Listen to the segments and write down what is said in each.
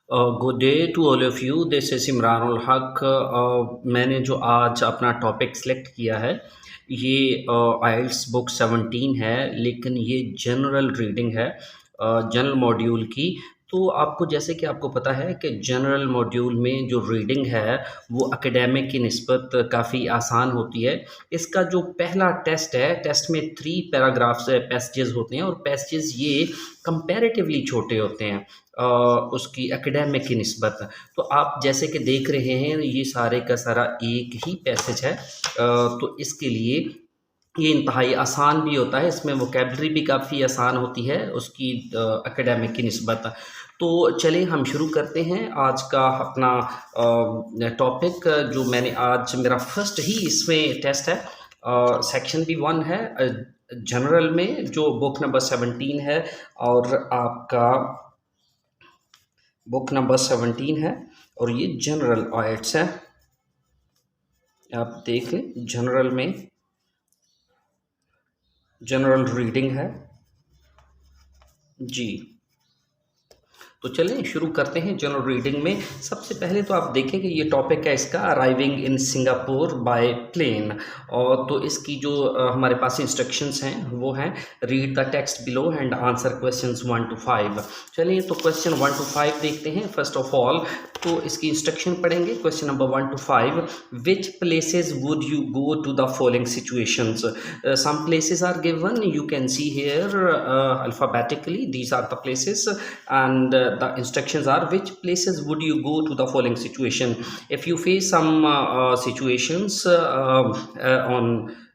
Good day to all of you, this is Imran ul Haq. मैंने जो आज अपना टॉपिक सेलेक्ट किया है ये आइल्स बुक 17 है, लेकिन ये जनरल रीडिंग है, जनरल मॉड्यूल की। तो आपको जैसे कि आपको पता है कि जनरल मॉड्यूल में जो रीडिंग है वो एकेडमिक की निस्बत काफ़ी आसान होती है। इसका जो पहला टेस्ट है, टेस्ट में 3 पैराग्राफ्स पैसेजेस होते हैं और पैसेजेस ये कंपैरेटिवली छोटे होते हैं उसकी एकेडमिक की निस्बत। तो आप जैसे कि देख रहे हैं ये सारे का सारा एक ही पैसेज है, तो इसके लिए ये इंतहाई आसान भी होता है, इसमें वोकेबलरी भी काफ़ी आसान होती है उसकी एकेडमिक की निस्बत। तो चलिए हम शुरू करते हैं आज का अपना टॉपिक। जो मैंने आज मेरा फर्स्ट ही इसमें टेस्ट है, सेक्शन भी 1 है जनरल में, जो बुक नंबर 17 है। और आपका बुक नंबर 17 है और ये जनरल आइट्स है। आप देख लें, जनरल में जनरल रीडिंग है जी। तो चलिए शुरू करते हैं जनरल रीडिंग में। सबसे पहले तो आप देखें कि ये टॉपिक है इसका, arriving in Singapore by plane. और तो इसकी जो हमारे पास इंस्ट्रक्शंस हैं वो हैं, read the text below and answer questions 1 to 5। चलिए तो क्वेश्चन 1 to 5 देखते हैं। फर्स्ट ऑफ ऑल तो इसकी इंस्ट्रक्शन पढ़ेंगे। Question number 1 to 5, which places would you go to the following situations. some places are given, you can see here alphabetically these are the places, and the instructions are, which places would you go to the following situation if you face some situations on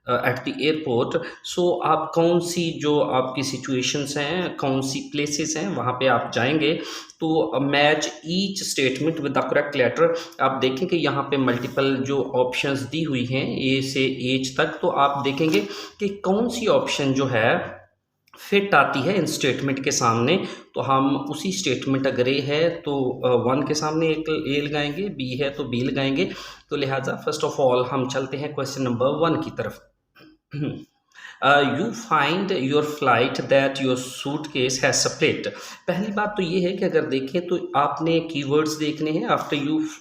at the airport. So आप कौन सी जो आपकी situations हैं, कौन सी places हैं, वहाँ पे आप जाएंगे। तो match each statement with the correct letter. आप देखें कि यहाँ पे मल्टीपल जो ऑप्शंस दी हुई हैं ए से एच तक, तो आप देखेंगे कि कौन सी ऑप्शन जो है फिट आती है इन स्टेटमेंट के सामने। तो हम उसी स्टेटमेंट, अगर ए है तो 1 के सामने एक ए लगाएंगे, बी है तो बी लगाएंगे। तो लिहाजा फर्स्ट ऑफ ऑल हम चलते हैं क्वेश्चन नंबर 1 की तरफ। You find your flight that your suit case has split. पहली बात तो ये है कि अगर देखें तो आपने कीवर्ड्स देखने हैं आफ्टर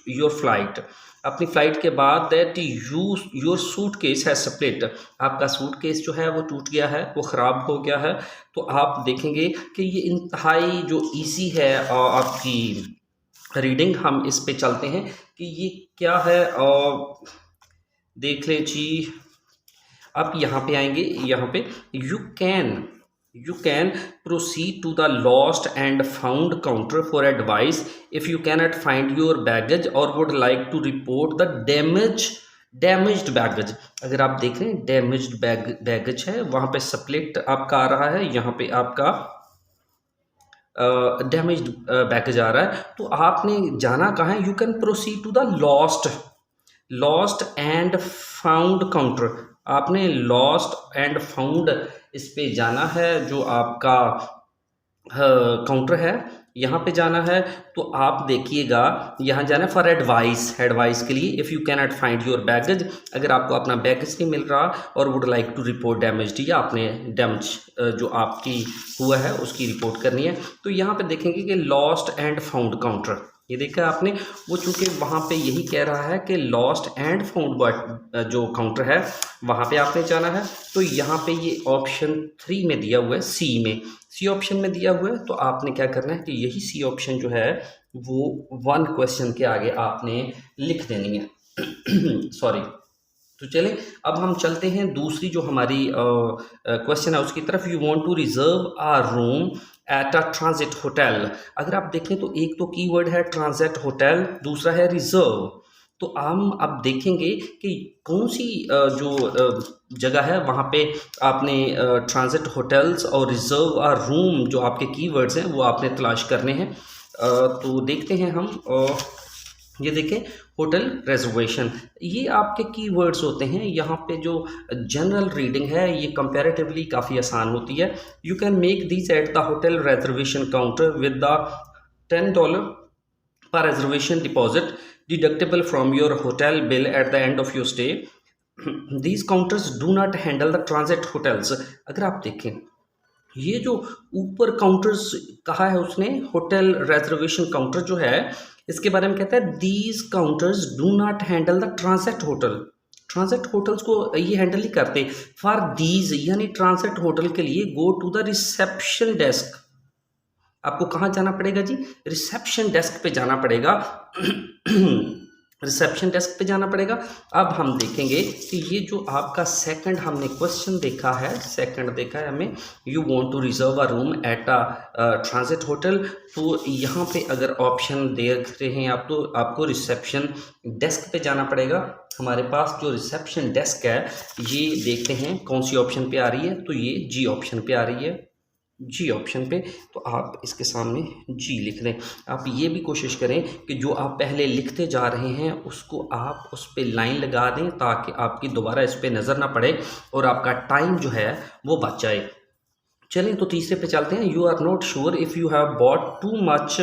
योर फ्लाइट, अपनी फ्लाइट के बाद, that your suit case has split, आपका सूट केस जो है वो टूट गया है, वो ख़राब हो गया है। तो आप देखेंगे कि ये इंतहाई जो इजी है आपकी रीडिंग। हम इस पे चलते हैं कि ये क्या है, और देख लें जी। आप यहाँ पे आएंगे, यहाँ पे you can proceed to the lost and found counter for advice if you cannot find your baggage or would like to report the damaged baggage। अगर आप देख रहे हैं डैमेज्ड बैगेज है, वहाँ पे स्प्लिट आपका आ रहा है, यहाँ पे आपका डैमेज्ड बैगेज आ रहा है। तो आपने जाना कहाँ है, you can proceed to the lost and found counter. आपने लॉस्ट एंड फाउंड इस पे जाना है, जो आपका काउंटर है यहाँ पे जाना है। तो आप देखिएगा यहाँ जाना है फॉर एडवाइस के लिए। If you can not find your baggage, अगर आपको अपना बैगेज नहीं मिल रहा, और would like to report damage, या आपने डैमेज जो आपकी हुआ है उसकी रिपोर्ट करनी है। तो यहाँ पे देखेंगे कि लॉस्ट एंड फाउंड काउंटर, ये देखा आपने, वो चूंकि वहाँ पे यही कह रहा है कि लॉस्ट एंड फाउंड जो काउंटर है वहाँ पे आपने जाना है। तो यहाँ पे ये ऑप्शन 3 में दिया हुआ है, सी ऑप्शन में दिया हुआ है। तो आपने क्या करना है कि यही सी ऑप्शन जो है वो 1 क्वेश्चन के आगे आपने लिख देनी है सॉरी। तो चलें अब हम चलते हैं दूसरी जो हमारी क्वेश्चन है उसकी तरफ। You want to reserve a room at a transit hotel. अगर आप देखें तो एक तो कीवर्ड है ट्रांजिट होटल, दूसरा है रिजर्व। तो हम अब देखेंगे कि कौन सी जो जगह है वहाँ पे आपने ट्रांजिट होटल्स और रिजर्व आ रूम, जो आपके कीवर्ड्स हैं वो आपने तलाश करने हैं। तो देखते हैं हम, ये देखें होटल रिजर्वेशन, ये आपके कीवर्ड्स होते हैं। यहाँ पे जो जनरल रीडिंग है ये कंपैरेटिवली काफ़ी आसान होती है। You can make these at the hotel reservation counter with the $10 per reservation deposit deductible from your hotel bill at the end of your stay। these counters do not handle the transit hotels। अगर आप देखें ये जो ऊपर counters कहा है उसने, hotel reservation counter जो है, इसके बारे में कहता है these counters do not handle the transit hotel. Transit hotels को ये हैंडल नहीं करते। फॉर दीज यानी ट्रांजिट होटल के लिए go to the reception desk. आपको कहाँ जाना पड़ेगा जी? रिसेप्शन डेस्क पे जाना पड़ेगा। रिसेप्शन डेस्क पे जाना पड़ेगा। अब हम देखेंगे कि ये जो आपका सेकंड हमने क्वेश्चन देखा है, सेकंड देखा है हमें, you want to reserve a room at a transit hotel. तो यहाँ पे अगर ऑप्शन देख रहे हैं आप, तो आपको रिसेप्शन डेस्क पे जाना पड़ेगा। हमारे पास जो रिसेप्शन डेस्क है, ये देखते हैं कौन सी ऑप्शन पे आ रही है। तो ये जी ऑप्शन पे आ रही है, जी ऑप्शन पे। तो आप इसके सामने जी लिख दें। आप ये भी कोशिश करें कि जो आप पहले लिखते जा रहे हैं उसको आप उस पर लाइन लगा दें, ताकि आपकी दोबारा इस पर नज़र ना पड़े और आपका टाइम जो है वो बच जाए। चलें तो तीसरे पे चलते हैं। You are not sure if you have bought too much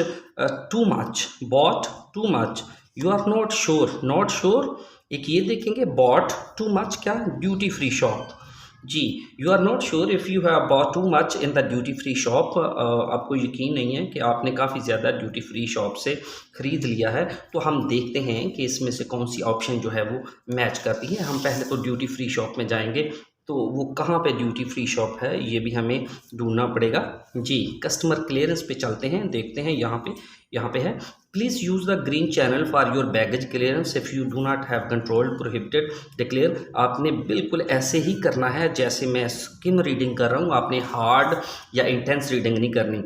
bought too much. You are not sure, not sure एक ये देखेंगे, बॉट टू मच क्या? Duty free shop. जी, you are not sure if you have bought too much in the duty free shop. आपको यकीन नहीं है कि आपने काफ़ी ज़्यादा ड्यूटी फ्री शॉप से ख़रीद लिया है। तो हम देखते हैं कि इसमें से कौन सी ऑप्शन जो है वो मैच करती है। हम पहले तो ड्यूटी फ्री शॉप में जाएंगे, तो वो कहाँ पे ड्यूटी फ्री शॉप है ये भी हमें ढूंढना पड़ेगा। जी, कस्टमर क्लियरेंस पे चलते हैं, देखते हैं यहाँ पे है, please use the green channel for your baggage clearance if you do not have control prohibited declare. आपने बिल्कुल ऐसे ही करना है जैसे मैं स्किम रीडिंग कर रहा हूँ, आपने हार्ड या इंटेंस रीडिंग नहीं करनी।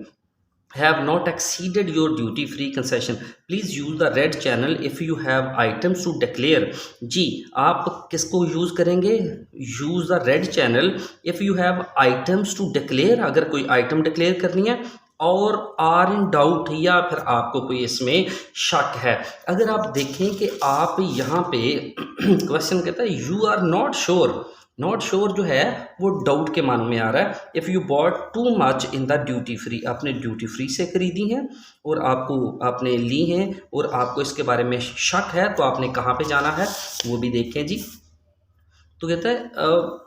have not exceeded your duty free concession, please use the red channel if you have items to declare। जी, आप किसको यूज़ करेंगे? use the red channel if you have items to declare, अगर कोई item declare करनी है, और are in doubt या फिर आपको कोई इसमें शक है। अगर आप देखें कि आप यहाँ पे क्वेश्चन कहता है you are not sure, not sure जो है वो डाउट के मानो में आ रहा है। If you bought too much in the duty free, आपने ड्यूटी फ्री से खरीदी हैं और आपने ली हैं और आपको इसके बारे में शक है, तो आपने कहाँ पे जाना है वो भी देखें जी। तो कहता है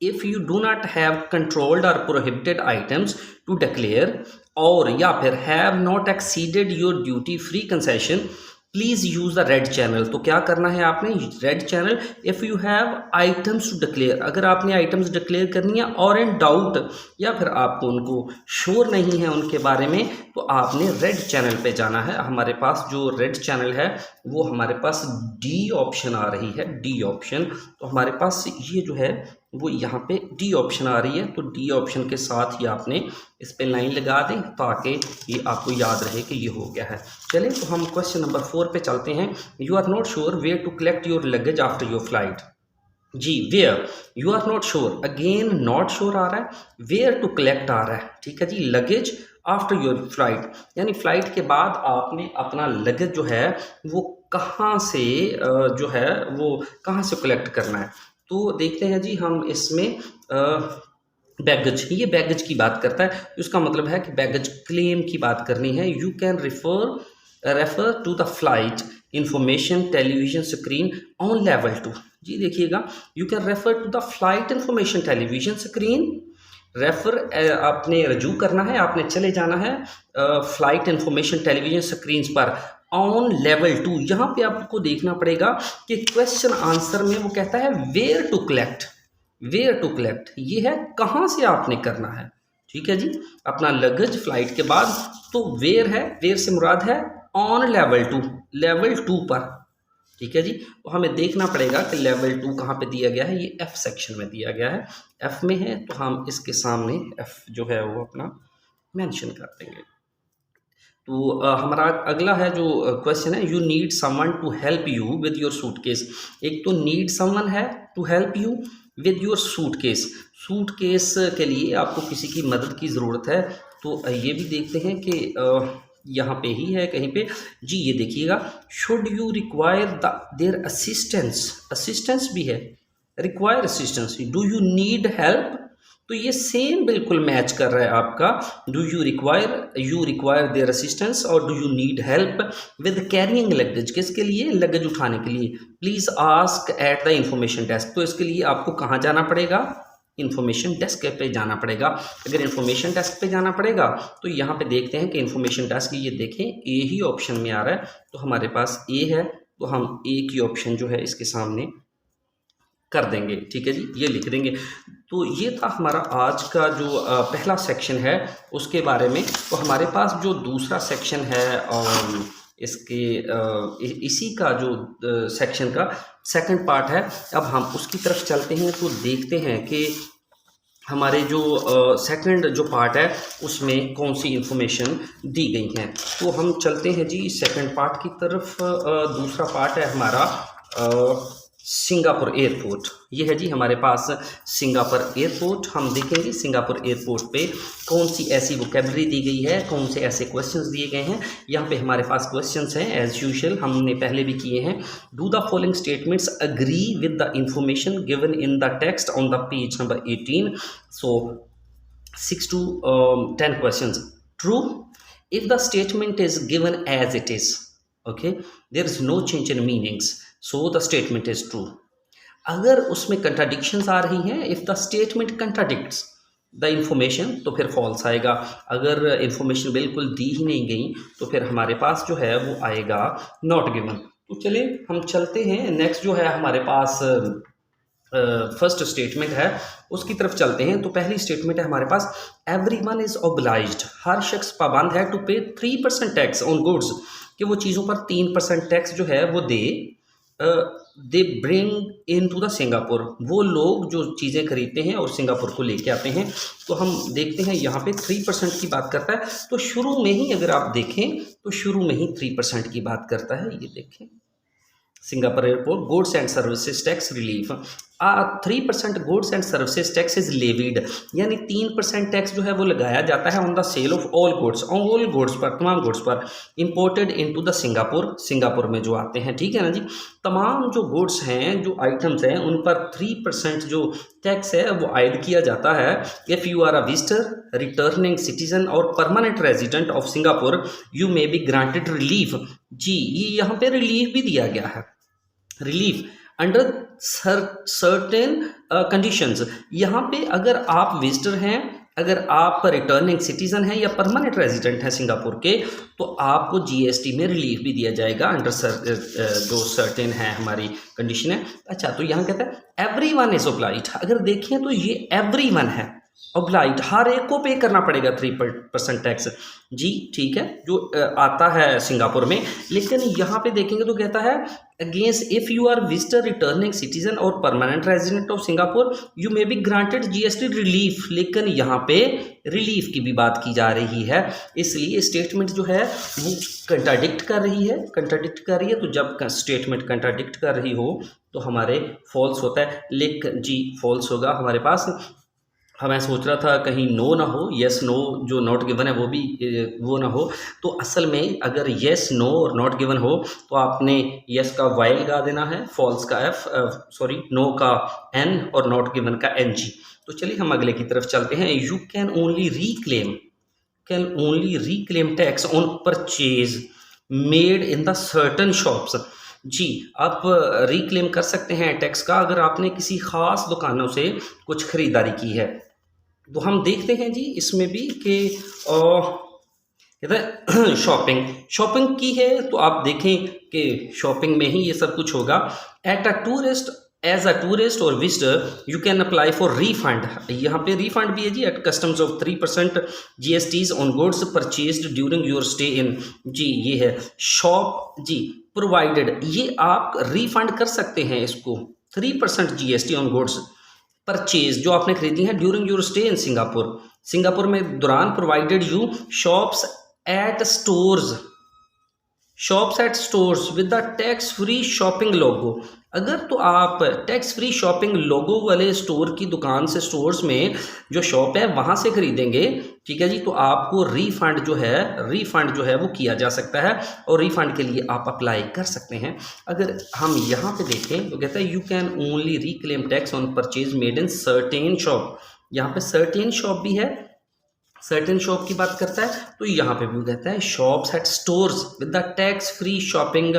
if you do not have controlled और प्रोहिबिटेड आइटम्स टू डिक्लेयर, और या फिर have not exceeded your duty free concession, please use the red channel. तो क्या करना है आपने? Red channel. If you have items to declare, अगर आपने आइटम्स डिक्लेयर करनी है और इन डाउट या फिर आपको उनको श्योर नहीं है उनके बारे में, तो आपने रेड चैनल पे जाना है। हमारे पास जो रेड चैनल है वो हमारे पास डी ऑप्शन आ रही है, डी ऑप्शन। तो हमारे पास ये जो है वो यहाँ पे डी ऑप्शन आ रही है, तो डी ऑप्शन के साथ ही आपने इस पे लाइन लगा दें ताकि ये आपको याद रहे कि ये हो गया है। चलें तो हम क्वेश्चन नंबर 4 पे चलते हैं। You are not sure where to collect your luggage after your flight. जी, where, you are not sure, again not sure आ रहा है, वेयर टू कलेक्ट आ रहा है, ठीक है जी, लगेज आफ्टर योर फ्लाइट, यानी फ्लाइट के बाद आपने अपना लगेज जो है वो कहाँ से जो है वो कहाँ से कलेक्ट करना है। तो देखते हैं जी हम इसमें बैगेज, ये बैगेज की बात करता है, उसका मतलब है कि बैगेज क्लेम की बात करनी है। You can refer to the flight information television screen on level 2। जी देखिएगा, you can refer to the flight information television screen, refer आपने रजू करना है, आपने चले जाना है फ्लाइट इंफॉर्मेशन टेलीविजन स्क्रीन पर ऑन लेवल 2। यहाँ पे आपको देखना पड़ेगा कि क्वेश्चन आंसर में वो कहता है where to collect, where to collect ये है कहाँ से आपने करना है, ठीक है जी, अपना लगेज फ्लाइट के बाद। तो वेयर है, वेयर से मुराद है ऑन लेवल 2, लेवल 2 पर, ठीक है जी। तो हमें देखना पड़ेगा कि लेवल 2 कहाँ पे दिया गया है, ये एफ सेक्शन में दिया गया है, एफ में है, तो हम इसके सामने एफ जो है वो अपना मेंशन कर देंगे। तो हमारा अगला है जो क्वेश्चन है, you need someone to help you with your suitcase. एक तो नीड समवन है to help you with your suitcase, suitcase के लिए आपको किसी की मदद की ज़रूरत है। तो ये भी देखते हैं कि यहाँ पे ही है कहीं पे जी, ये देखिएगा, should you require their assistance, assistance भी है, require assistance, do you need help, तो ये सेम बिल्कुल मैच कर रहा है आपका, do you require their assistance और do you need help with carrying luggage, किसके लिए? लगेज उठाने के लिए। Please ask at the information desk, तो इसके लिए आपको कहाँ जाना पड़ेगा? इन्फॉर्मेशन डेस्क पे जाना पड़ेगा। अगर इन्फॉर्मेशन डेस्क पे जाना पड़ेगा तो यहाँ पे देखते हैं कि इन्फॉर्मेशन डेस्क, ये देखें ए ही ऑप्शन में आ रहा है, तो हमारे पास ए है, तो हम ए की ऑप्शन जो है इसके सामने कर देंगे। ठीक है जी, ये लिख देंगे। तो ये था हमारा आज का जो पहला सेक्शन है उसके बारे में। तो हमारे पास जो दूसरा सेक्शन है इसके इसी का जो सेक्शन का सेकंड पार्ट है, अब हम उसकी तरफ चलते हैं। तो देखते हैं कि हमारे जो सेकंड जो पार्ट है उसमें कौन सी इंफॉर्मेशन दी गई हैं। तो हम चलते हैं जी सेकंड पार्ट की तरफ। दूसरा पार्ट है हमारा सिंगापुर एयरपोर्ट। ये है जी हमारे पास सिंगापुर एयरपोर्ट। हम देखेंगे सिंगापुर एयरपोर्ट पे कौन सी ऐसी वोकेबलरी दी गई है, कौन से ऐसे क्वेश्चंस दिए गए हैं। यहाँ पे हमारे पास क्वेश्चंस हैं एज यूजुअल, हमने पहले भी किए हैं। Do the following statements agree with the information given in the text on the page number 18। So 6 to 10 questions. True if the statement is given as it is, okay, there is no change in meanings, so the statement is true. अगर उसमें contradictions आ रही हैं, if the statement contradicts the information, तो फिर false आएगा। अगर information बिल्कुल दी ही नहीं गई तो फिर हमारे पास जो है वो आएगा नॉट गिवन। तो चलिए हम चलते हैं, नेक्स्ट जो है हमारे पास फर्स्ट स्टेटमेंट है उसकी तरफ चलते हैं। तो पहली स्टेटमेंट है हमारे पास, एवरीवन इज ऑब्लाइज्ड, हर शख्स पाबंद है, टू पे 3% टैक्स ऑन गुड्स, कि वो चीज़ों पर 3% टैक्स जो है वो they bring in to the Singapore, वो लोग जो चीज़ें खरीदते हैं और सिंगापुर को लेके आते हैं। तो हम देखते हैं यहाँ पे 3% की बात करता है। तो शुरू में ही अगर आप देखें तो शुरू में ही 3% की बात करता है। ये देखें Singapore airport, goods and services tax relief, 3% goods and services tax is levied, यानी 3% टैक्स जो है वो लगाया जाता है on the sale of all goods, all goods पर, तमाम गुड्स पर, imported into the Singapore, Singapore में जो आते हैं। ठीक है ना जी, तमाम जो गुड्स हैं, जो आइटम्स हैं, उन पर 3% जो टैक्स है वो आयद किया जाता है। If you are a visitor, returning citizen और permanent resident of Singapore, you may be granted relief. जी, ये यहाँ पे रिलीफ भी दिया गया है, रिलीफ अंडर सर्टेन कंडीशंस। यहाँ पे अगर आप विजिटर हैं, अगर आप रिटर्निंग सिटीजन हैं या परमानेंट रेजिडेंट हैं सिंगापुर के, तो आपको जीएसटी में रिलीफ भी दिया जाएगा अंडर जो सर्टेन है हमारी कंडीशन है। अच्छा, तो यहाँ कहता है एवरीवन इज ऑब्लाइज्ड, अगर देखें तो ये एवरीवन है, ऑब्लाइज्ड, हर एक को पे करना पड़ेगा 3% टैक्स। जी ठीक है, जो आता है सिंगापुर में। लेकिन यहाँ पे देखेंगे तो कहता है against if you are visitor, returning citizen और permanent resident of Singapore, you may be granted GST relief. लेकिन यहाँ पे रिलीफ की भी बात की जा रही है, इसलिए स्टेटमेंट जो है वो कंट्राडिक्ट कर रही है, तो जब स्टेटमेंट कंट्राडिक्ट कर रही हो तो हमारे फॉल्स होता है। लेकिन जी फॉल्स होगा हमारे पास। मैं सोच रहा था कहीं नो ना हो, यस नो जो नॉट गिवन है वो भी वो ना हो। तो असल में अगर यस नो और नॉट गिवन हो तो आपने यस का वाई लगा देना है, फॉल्स का एफ, नो का एन और नॉट गिवन का एन जी। तो चलिए हम अगले की तरफ चलते हैं। You can only reclaim tax on purchase made in the certain shops. जी, आप रिक्लेम कर सकते हैं टैक्स का अगर आपने किसी ख़ास दुकानों से कुछ ख़रीदारी की है। तो हम देखते हैं जी इसमें भी कि कहता है शॉपिंग की है, तो आप देखें कि शॉपिंग में ही ये सब कुछ होगा। एज अ टूरिस्ट और visitor you can apply for refund, यहाँ पे रिफंड भी है जी, at customs of 3% GSTs on goods purchased during your stay in. जी ये है शॉप, जी प्रोवाइडेड, ये आप रिफंड कर सकते हैं इसको, 3% GST ऑन गुड्स परचेज जो आपने खरीदी है during your stay in Singapore में दौरान, provided you shops at stores with the tax free shopping logo. अगर तो आप टैक्स फ्री शॉपिंग लोगो वाले स्टोर की दुकान से, स्टोर्स में जो शॉप है वहाँ से खरीदेंगे, ठीक है जी, तो आपको रिफंड जो है वो किया जा सकता है और रिफंड के लिए आप अप्लाई कर सकते हैं। अगर हम यहाँ पे देखें तो कहता है you can only reclaim tax on purchase made in certain shop. यहाँ पे सर्टेन शॉप भी है, सर्टेन शॉप की बात करता है, तो यहाँ पे भी कहता है shops at stores with the tax free shopping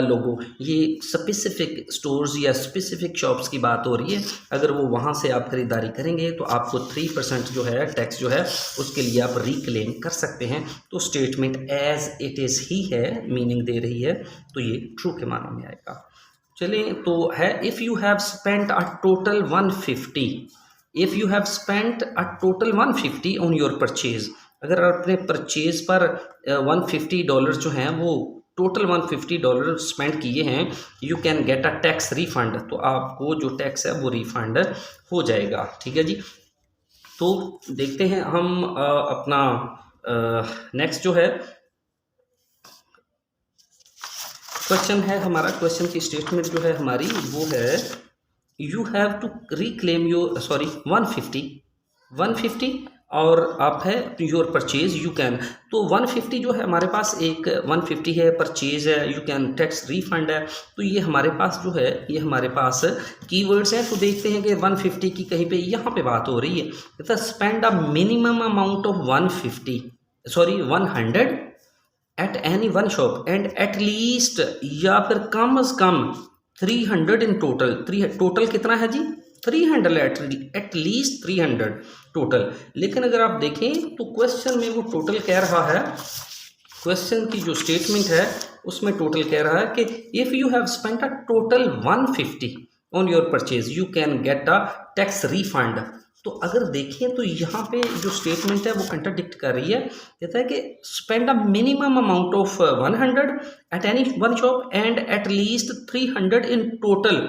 logo. ये स्पेसिफिक स्टोर्स या स्पेसिफिक शॉप्स की बात हो रही है। अगर वो वहाँ से आप खरीदारी करेंगे तो आपको 3% जो है टैक्स जो है उसके लिए आप रिक्लेम कर सकते हैं। तो स्टेटमेंट एज इट इज़ ही है, मीनिंग दे रही है, तो ये ट्रू के मानों में आएगा। चलिए, तो है if you have spent a total 150, if you have spent a total 150 on your purchase, अगर अपने परचेज पर $150 जो हैं वो टोटल $150 स्पेंड किए हैं, you can get a tax refund, तो आपको जो टैक्स है वो रिफंड हो जाएगा। ठीक है जी। तो देखते हैं हम अपना नेक्स्ट जो है क्वेश्चन है हमारा। क्वेश्चन की स्टेटमेंट जो है हमारी वो है you have to reclaim your 150 और आप है योर परचेज यू कैन, तो 150 जो है हमारे पास एक 150 है, परचेज है, यू कैन टैक्स रिफंड है। तो ये हमारे पास जो है ये हमारे पास कीवर्ड्स हैं। तो देखते हैं कि 150 की कहीं पे यहाँ पे बात हो रही है, spend a minimum amount of 100 at any one shop and at least, या फिर कम अज कम 300 इन टोटल। टोटल कितना है जी 300, एट लीस्ट 300 टोटल। लेकिन अगर आप देखें तो क्वेश्चन में वो टोटल कह रहा है, क्वेश्चन की जो स्टेटमेंट है उसमें टोटल कह रहा है कि if you have spent a total 150 on your purchase you can get a tax refund. तो अगर देखें तो यहाँ पे जो स्टेटमेंट है वो कंट्राडिक्ट कर रही है। कहता है कि spend a minimum amount of 100 at any one shop and at least 300 in total.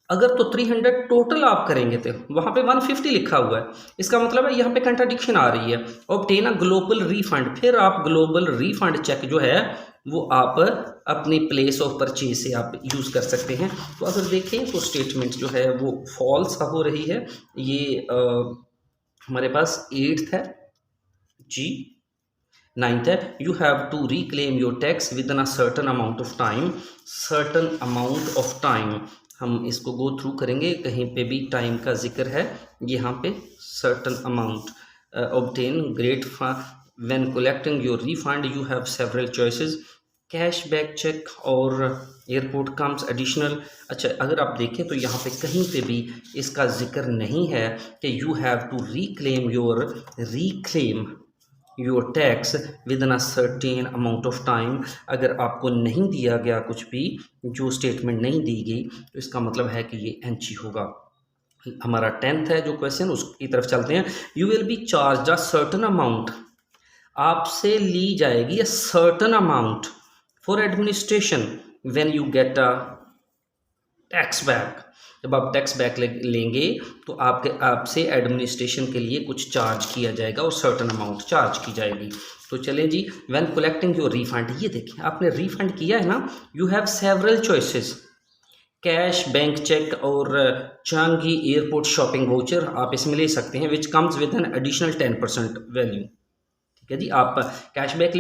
अगर तो 300 टोटल आप करेंगे तो वहाँ पे 150 लिखा हुआ है, इसका मतलब है यहाँ पे कंट्राडिक्शन आ रही है। ऑब्टेन अ ग्लोबल रिफंड, फिर आप ग्लोबल रिफंड चेक जो है वो आप अपनी प्लेस ऑफ परचेज से आप यूज़ कर सकते हैं। तो अगर देखें तो स्टेटमेंट जो है वो फॉल्स हो रही है। ये हमारे पास 8th है जी। 9th है you have to reclaim your tax within a certain amount of time, certain amount of time. हम इसको गो थ्रू करेंगे, कहीं पे भी टाइम का जिक्र है यहाँ पे। Certain amount obtain great when collecting your refund you have several choices, cashback cheque और एयरपोर्ट कम्स एडिशनल। अच्छा, अगर आप देखें तो यहाँ पे कहीं पे भी इसका जिक्र नहीं है कि you have to reclaim your tax within a certain amount of time. अगर आपको नहीं दिया गया कुछ भी, जो स्टेटमेंट नहीं दी गई, तो इसका मतलब है कि ये एनची होगा। हमारा 10th है जो क्वेश्चन, उसकी तरफ चलते हैं। You will be charge a certain amount, आपसे ली जाएगी अ certain amount for administration when you get a tax back. जब आप टैक्स बैक लेंगे तो आपसे एडमिनिस्ट्रेशन के लिए कुछ चार्ज किया जाएगा और सर्टन अमाउंट चार्ज की जाएगी। तो चलें जी, व्हेन कलेक्टिंग योर रिफंड, ये देखें आपने रिफंड किया है ना, you have several choices, cash, bank cheque और चांगी एयरपोर्ट शॉपिंग वाउचर आप इसमें ले सकते हैं, which comes with an additional 10% value. ठीक है जी, आप कैशबैक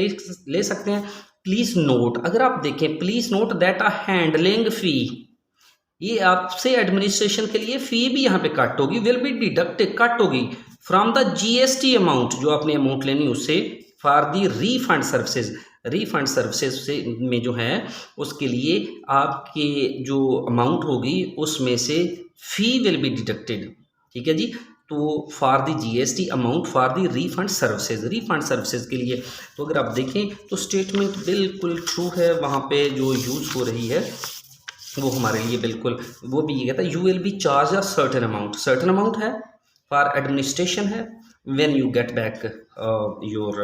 ले सकते हैं। प्लीज़ नोट, अगर आप देखें please note that a handling fee, ये आपसे एडमिनिस्ट्रेशन के लिए फ़ी भी यहाँ पे कट होगी, विल बी डिडक्टेड, कट होगी फ्रॉम द जीएसटी अमाउंट, जो आपने अमाउंट लेनी उससे, for the refund services, refund services से में जो है उसके लिए आपके जो अमाउंट होगी उसमें से फ़ी विल बी डिडक्टेड। ठीक है जी, तो for the GST amount for the refund services के लिए। तो अगर आप देखें तो स्टेटमेंट बिल्कुल ट्रू है, वहाँ पे जो यूज़ हो रही है वो हमारे लिए बिल्कुल, वो भी ये कहता है you will be charge a certain amount है फॉर एडमिनिस्ट्रेशन है when you get back your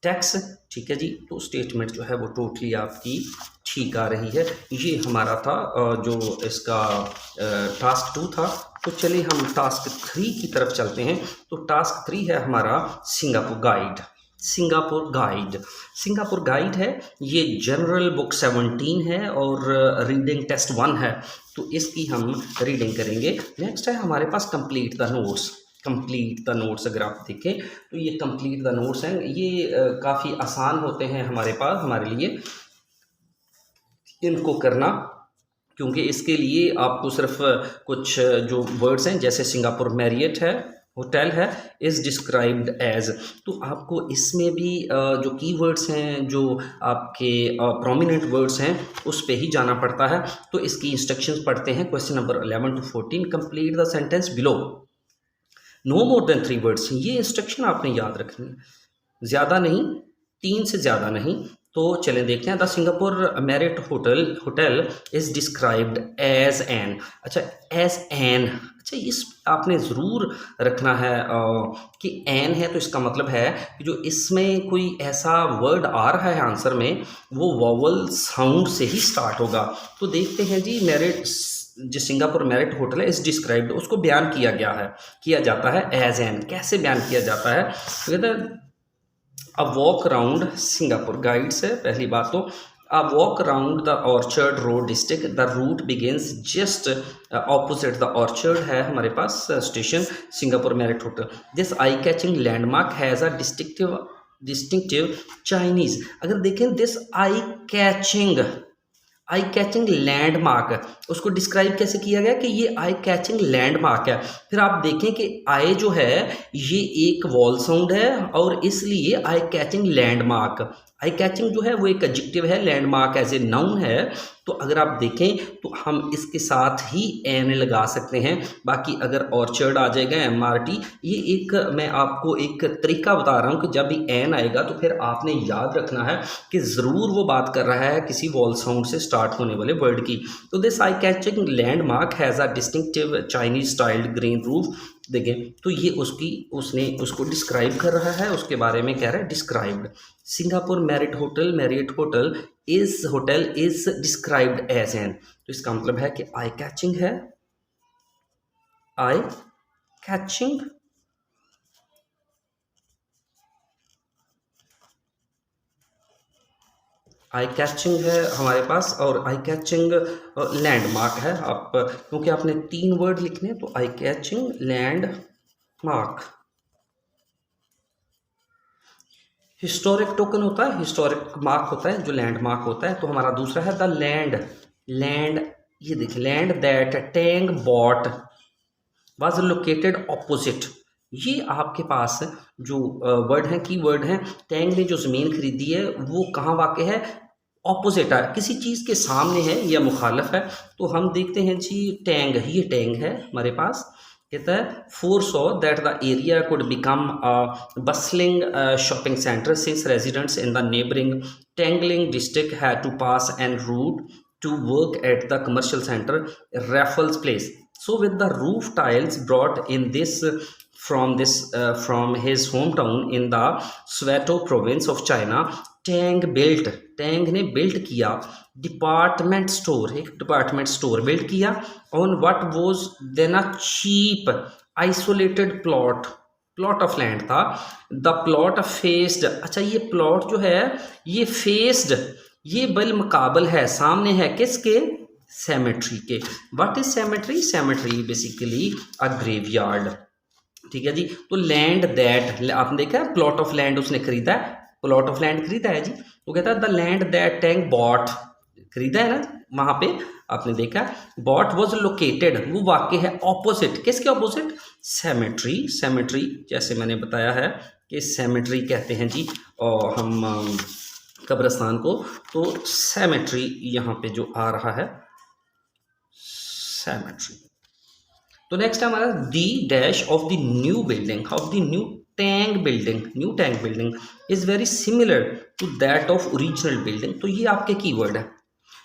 tax. ठीक है जी, तो स्टेटमेंट जो है वो टोटली आपकी ठीक आ रही है। ये हमारा था जो इसका टास्क 2 था। तो चलिए हम टास्क 3 की तरफ चलते हैं। तो टास्क 3 है हमारा सिंगापुर गाइड है। ये जनरल बुक 17 है और रीडिंग टेस्ट 1 है, तो इसकी हम रीडिंग करेंगे। नेक्स्ट है हमारे पास कंप्लीट द नोट्स। अगर आप देखें तो ये कंप्लीट द नोट्स हैं, ये काफ़ी आसान होते हैं हमारे लिए इनको करना, क्योंकि इसके लिए आपको सिर्फ कुछ जो वर्ड्स हैं, जैसे सिंगापुर मैरियट है, होटल है इज़ डिस्क्राइब्ड एज। तो आपको इसमें भी जो कीवर्ड्स हैं, जो आपके प्रोमिनेंट वर्ड्स हैं, उस पे ही जाना पड़ता है। तो इसकी इंस्ट्रक्शंस पढ़ते हैं। Question number 11 to 14, complete the sentence below, no more than 3 words. ये इंस्ट्रक्शन आपने याद रखनी है, ज़्यादा नहीं, 3 से ज़्यादा नहीं। तो चलें देखते हैं। The Singapore Marriott hotel is described as an. अच्छा, एज एन, अच्छा इस आपने ज़रूर रखना है कि एन है तो इसका मतलब है कि जो इसमें कोई ऐसा वर्ड आ रहा है आंसर में, वो वॉवल साउंड से ही स्टार्ट होगा। तो देखते हैं जी, मैरिट जो सिंगापुर मैरिट होटल है इस डिस्क्राइब्ड, उसको बयान किया जाता है एज एन। कैसे बयान किया जाता है? तो a walk around Singapore guides है पहली बात। तो a walk around the Orchard Road district, the route begins just opposite the Orchard है हमारे पास station Singapore Marriott hotel. This eye catching landmark has a distinctive Chinese. अगर देखें this eye catching landmark, उसको डिस्क्राइब कैसे किया गया कि ये आई कैचिंग लैंडमार्क है। फिर आप देखें कि आई जो है ये एक वॉल साउंड है और इसलिए आई कैचिंग लैंडमार्क। आई कैचिंग जो है वो एक एडजेक्टिव है, लैंडमार्क एज ए नाउन है। तो अगर आप देखें तो हम इसके साथ ही एन लगा सकते हैं। बाकी अगर ऑर्चर्ड आ जाएगा MRT, ये एक मैं आपको एक तरीका बता रहा हूँ कि जब भी एन आएगा तो फिर आपने याद रखना है कि ज़रूर वो बात कर रहा है किसी वॉल साउंड से स्टार्ट होने वाले वर्ड की। तो this eye catching landmark has a distinctive Chinese styled green roof. देखें तो ये उसने उसको डिस्क्राइब कर रहा है, उसके बारे में कह रहा है described. Singapore Marriott hotel is described as an. तो इसका मतलब है कि आई कैचिंग है, आई कैचिंग है हमारे पास, और आई कैचिंग लैंडमार्क है। आप क्योंकि आपने 3 वर्ड लिखने हैं तो आई कैचिंग लैंडमार्क। हिस्टोरिक टोकन होता है, हिस्टोरिक मार्क होता है जो लैंडमार्क होता है। तो हमारा दूसरा है द लैंड, ये देखिए, land that Tang bought was located opposite. ये आपके पास जो वर्ड है, की वर्ड है, टैंग ने जो ज़मीन खरीदी है वो कहाँ वाक़ है? ऑपोजिट है, किसी चीज़ के सामने है या मुखालफ है। तो हम देखते हैं जी, टैंग, ये टैंग है हमारे पास। कहता है foresaw that the area could become a bustling shopping centre since residents in the neighbouring Tanglin district had to pass en route to work at the commercial center Raffles Place. So with the roof tiles brought in from his hometown in the Soweto province of China, Tang ने built किया department store, एक department store built किया on what was then a cheap isolated plot of land था। The plot faced, अच्छा ये plot जो है ये फेस्ड, ये बिल मुकाबल है, सामने है किसके? सेमेट्री के। What is cemetery? Cemetery basically a graveyard. ठीक है जी। तो लैंड दैट, आपने देखा प्लॉट ऑफ लैंड उसने खरीदा है, प्लॉट ऑफ लैंड खरीदा है जी। तो कहता है the land that Tang bought, खरीदा है ना वहां पे, आपने देखा बॉट वॉज लोकेटेड, वो वाक़ है ऑपोजिट, किसके ऑपोजिट? सेमेट्री। जैसे मैंने बताया है कि सेमेट्री कहते हैं जी और हम कब्रिस्तान को, तो सेमेट्री यहाँ पे जो आ रहा है सेमेट्री। तो नेक्स्ट है हमारा the dash of the new building, of the new Tang building is very similar to that of original building. तो ये आपके कीवर्ड है।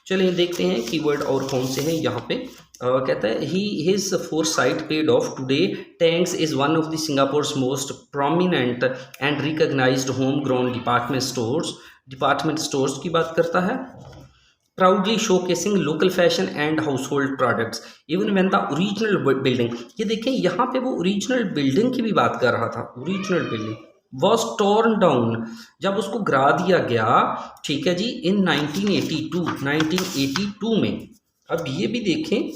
चलिए देखते हैं कीवर्ड और कौन से हैं यहाँ पे। कहता है his foresight paid off today. Tangs is one of the Singapore's most prominent and recognized homegrown department stores की बात करता है। Proudly showcasing local fashion and household products even when the original building, ये देखें यहाँ पे वो ओरिजिनल बिल्डिंग की भी बात कर रहा था। Original building was torn down, जब उसको गिरा दिया गया, ठीक है जी, इन 1982 में। अब ये भी देखें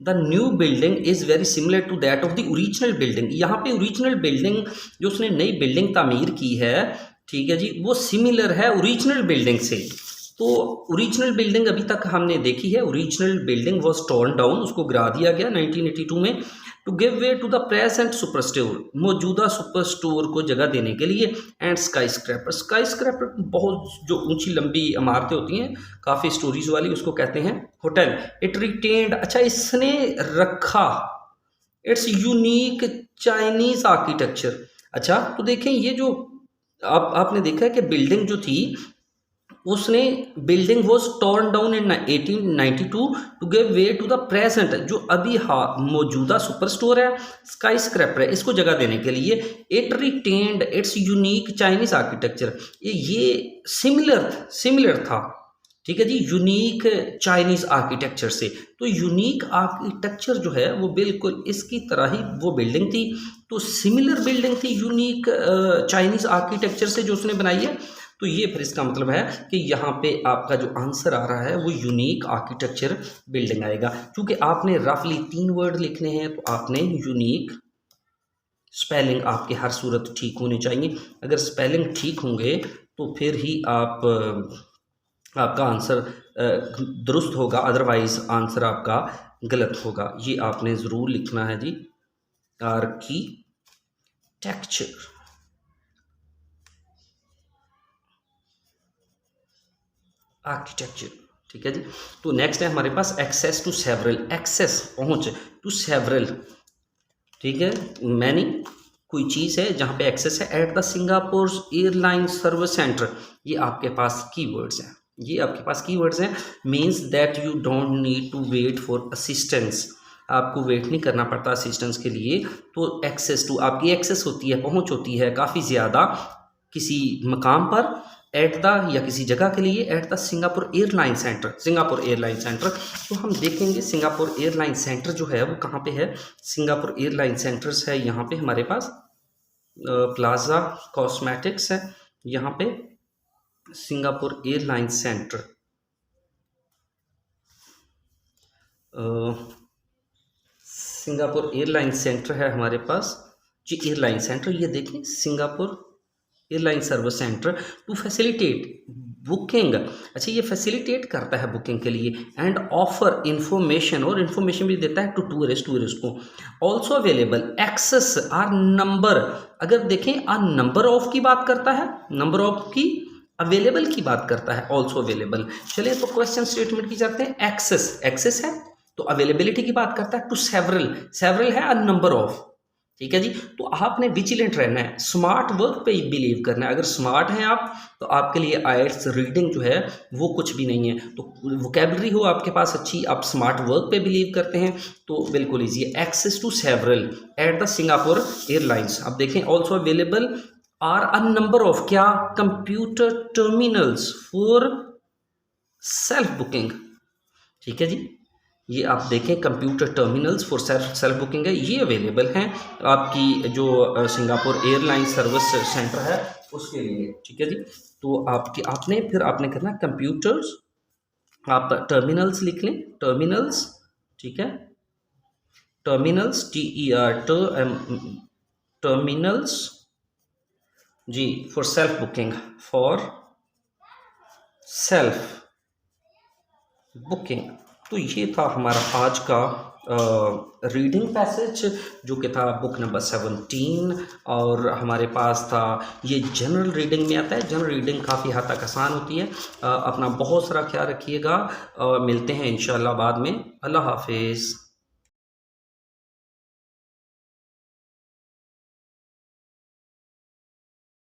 the new building is very similar to that of the original building. यहाँ पे ओरिजिनल बिल्डिंग जो उसने नई बिल्डिंग तामीर की है, ठीक है जी, वो सिमिलर है ओरिजिनल बिल्डिंग से। तो ओरिजिनल बिल्डिंग अभी तक हमने देखी है, original building was torn down, उसको गिरा दिया गया 1982 में। To give way to the present super store, मौजूदा सुपर स्टोर को जगह देने के लिए। And skyscraper, skyscraper बहुत जो ऊंची लंबी इमारतें होती हैं काफ़ी स्टोरीज वाली, उसको कहते हैं होटल। इट रिटेन्ड, अच्छा इसने रखा, इट्स यूनिक चाइनीज आर्किटेक्चर। अच्छा तो देखें ये जो आपने देखा है कि बिल्डिंग जो थी उसने, building was torn down in 1892 to give way to the present, जो अभी मौजूदा सुपर स्टोर है, स्काई स्क्रैपर है, इसको जगह देने के लिए। It retained its unique Chinese architecture, ये सिमिलर था, ठीक है जी, यूनिक चाइनीज आर्किटेक्चर से। तो यूनिक आर्किटेक्चर जो है वो बिल्कुल इसकी तरह ही वो बिल्डिंग थी, तो सिमिलर बिल्डिंग थी यूनिक चाइनीज आर्किटेक्चर से जो उसने बनाई है। तो ये फिर इसका मतलब है कि यहाँ पे आपका जो आंसर आ रहा है वो यूनिक आर्किटेक्चर बिल्डिंग आएगा। क्योंकि आपने रफली 3 वर्ड लिखने हैं तो आपने यूनिक, स्पेलिंग आपके हर सूरत ठीक होने चाहिए। अगर स्पेलिंग ठीक होंगे तो फिर ही आपका आंसर दुरुस्त होगा, अदरवाइज आंसर आपका गलत होगा। ये आपने ज़रूर लिखना है जी, आर्किटेक्चर। आर्किटेक्चर, ठीक है जी। तो नेक्स्ट है हमारे पास एक्सेस टू सेवरल, एक्सेस पहुंच टू सेवरल, ठीक है, मैनी कोई चीज़ है जहां पे एक्सेस है। At the Singapore airline service centre, ये आपके पास कीवर्ड्स हैं, ये आपके पास कीवर्ड्स हैं। Means that you don't need to wait for assistance, आपको वेट नहीं करना पड़ता असिस्टेंस के लिए। तो एक्सेस टू, आपकी एक्सेस होती है, पहुंच होती है काफ़ी ज़्यादा किसी मकाम पर, एट द या किसी जगह के लिए, eight the Singapore airline centre, Singapore airline centre. तो हम देखेंगे सिंगापुर एयरलाइन सेंटर जो है वो कहाँ पे है। सिंगापुर एयरलाइन सेंटर्स है यहाँ पे हमारे पास, प्लाजा कॉस्मेटिक्स है यहाँ पे, Singapore airline centre, Singapore airline centre है हमारे पास जी, एयरलाइन सेंटर ये देखें, Singapore airline service centre to facilitate booking. अच्छा ये फैसिलिटेट करता है बुकिंग के लिए, एंड ऑफर इंफॉर्मेशन, और इन्फॉर्मेशन भी देता है टू टूरिस्ट को। Also available access are number, अगर देखें आ नंबर ऑफ की बात करता है, नंबर ऑफ की, अवेलेबल की बात करता है, ऑल्सो अवेलेबल। चलिए तो क्वेश्चन स्टेटमेंट की जाते हैं। एक्सेस, एक्सेस है तो अवेलेबिलिटी की बात करता है। टू सेवरल, सेवरल है, अ नंबर ऑफ, ठीक है जी। तो आपने विजिलेंट रहना है, स्मार्ट वर्क पे बिलीव करना है। अगर स्मार्ट हैं आप तो आपके लिए आइल्स रीडिंग जो है वो कुछ भी नहीं है। तो वोकैबलरी हो आपके पास अच्छी, आप स्मार्ट वर्क पे बिलीव करते हैं तो बिल्कुल ईजी है। Access to several at the Singapore Airlines. अब देखें also available are a number of, क्या, computer terminals for self booking, ठीक है जी। ये आप देखें computer terminals for self booking है, ये अवेलेबल हैं आपकी जो सिंगापुर एयरलाइन सर्विस सेंटर है उसके लिए, ठीक है जी। तो आपने करना कंप्यूटर्स, आप टर्मिनल्स लिख लें, टर्मिनल्स, ठीक है, टर्मिनल्स, टर्मिनल्स जी, for self booking, for self booking. तो ये था हमारा आज का रीडिंग पैसेज जो कि था बुक नंबर 17, और हमारे पास था ये जनरल रीडिंग में आता है। जनरल रीडिंग काफ़ी हद तक आसान होती है। अपना बहुत सारा ख्याल रखिएगा, मिलते हैं इंशाल्लाह बाद में। अल्लाह हाफिज़।